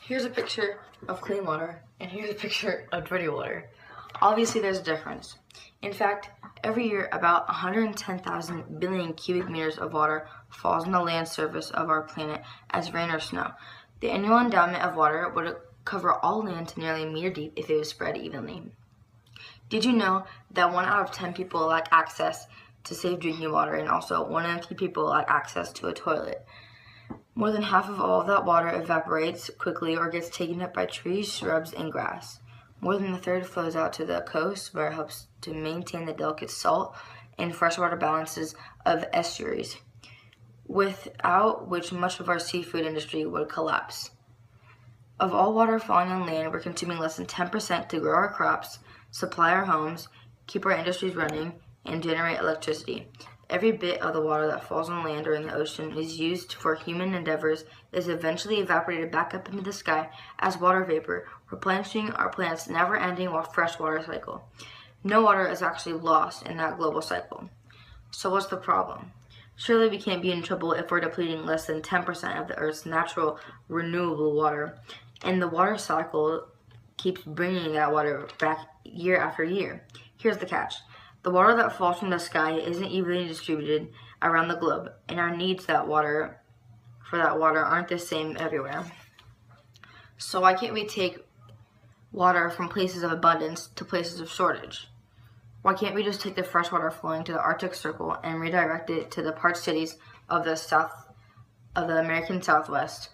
Here's a picture of clean water, and here's a picture of dirty water. Obviously, there's a difference. In fact, every year, about 110,000 billion cubic meters of water falls on the land surface of our planet as rain or snow. The annual endowment of water would cover all land to nearly a meter deep if it was spread evenly. Did you know that 1 out of 10 people lack access to safe drinking water, and also 1 in 3 people lack access to a toilet? More than half of all of that water evaporates quickly or gets taken up by trees, shrubs, and grass. More than a third flows out to the coast, where it helps to maintain the delicate salt and freshwater balances of estuaries, without which much of our seafood industry would collapse. Of all water falling on land, we're consuming less than 10% to grow our crops, supply our homes, keep our industries running, and generate electricity. Every bit of the water that falls on land or in the ocean is used for human endeavors is eventually evaporated back up into the sky as water vapor, replenishing our planet's never-ending freshwater cycle. No water is actually lost in that global cycle. So what's the problem? Surely we can't be in trouble if we're depleting less than 10% of the Earth's natural renewable water, and the water cycle keeps bringing that water back year after year. Here's the catch. The water that falls from the sky isn't evenly distributed around the globe, and our needs for that water aren't the same everywhere. So why can't we take water from places of abundance to places of shortage? Why can't we just take the fresh water flowing to the Arctic Circle and redirect it to the parched cities of the American Southwest?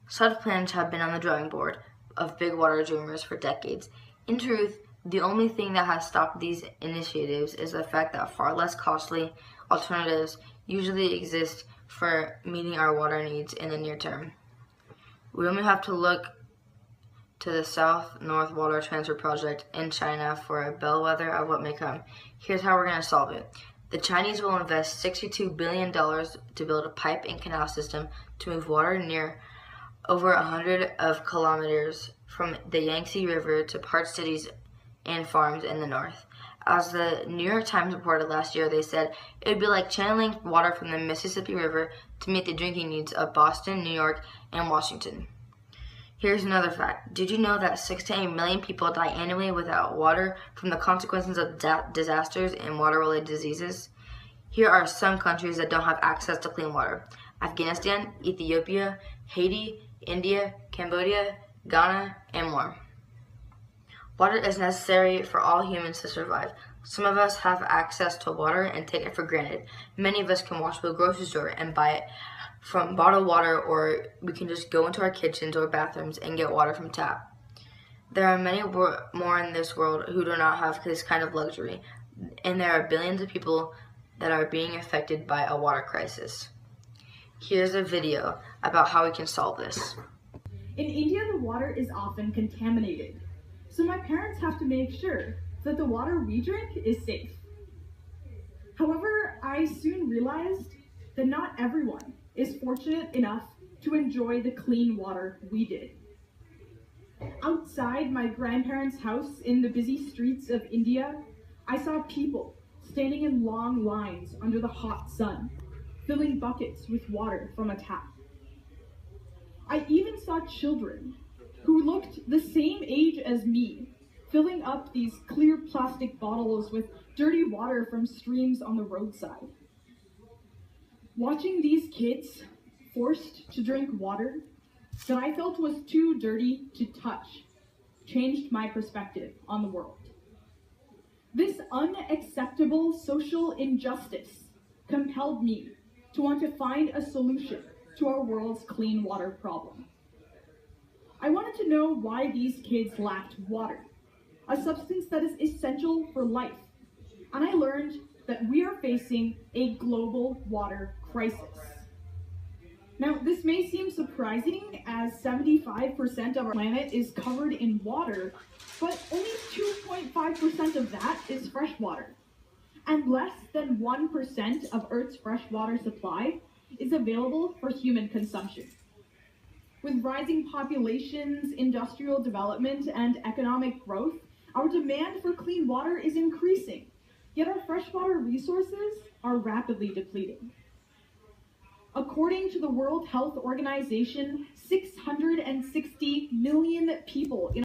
Such plans have been on the drawing board of big water dreamers for decades. In truth, the only thing that has stopped these initiatives is the fact that far less costly alternatives usually exist for meeting our water needs in the near term. We only have to look to the South-North Water Transfer Project in China for a bellwether of what may come. Here's how we're going to solve it. The Chinese will invest $62 billion to build a pipe and canal system to move water near over 100 of kilometers from the Yangtze River to parched cities and farms in the north. As the New York Times reported last year, they said it would be like channeling water from the Mississippi River to meet the drinking needs of Boston, New York, and Washington. Here's another fact. Did you know that 6 to 8 million people die annually without water from the consequences of disasters and water-related diseases? Here are some countries that don't have access to clean water: Afghanistan, Ethiopia, Haiti, India, Cambodia, Ghana, and more. Water is necessary for all humans to survive. Some of us have access to water and take it for granted. Many of us can walk to a grocery store and buy it from bottled water, or we can just go into our kitchens or bathrooms and get water from tap. There are many more in this world who do not have this kind of luxury, and there are billions of people that are being affected by a water crisis. Here's a video about how we can solve this. In India, the water is often contaminated, so my parents have to make sure that the water we drink is safe. However, I soon realized that not everyone is fortunate enough to enjoy the clean water we did. Outside my grandparents' house in the busy streets of India, I saw people standing in long lines under the hot sun, filling buckets with water from a tap. I even saw children who looked the same age as me, filling up these clear plastic bottles with dirty water from streams on the roadside. Watching these kids forced to drink water that I felt was too dirty to touch changed my perspective on the world. This unacceptable social injustice compelled me to want to find a solution to our world's clean water problem. I wanted to know why these kids lacked water, a substance that is essential for life, and I learned that we are facing a global water crisis. Now, this may seem surprising, as 75% of our planet is covered in water, but only 2.5% of that is fresh water, and less than 1% of Earth's freshwater supply is available for human consumption. With rising populations, industrial development, and economic growth, our demand for clean water is increasing, yet our freshwater resources are rapidly depleting. According to the World Health Organization, 660 million million people in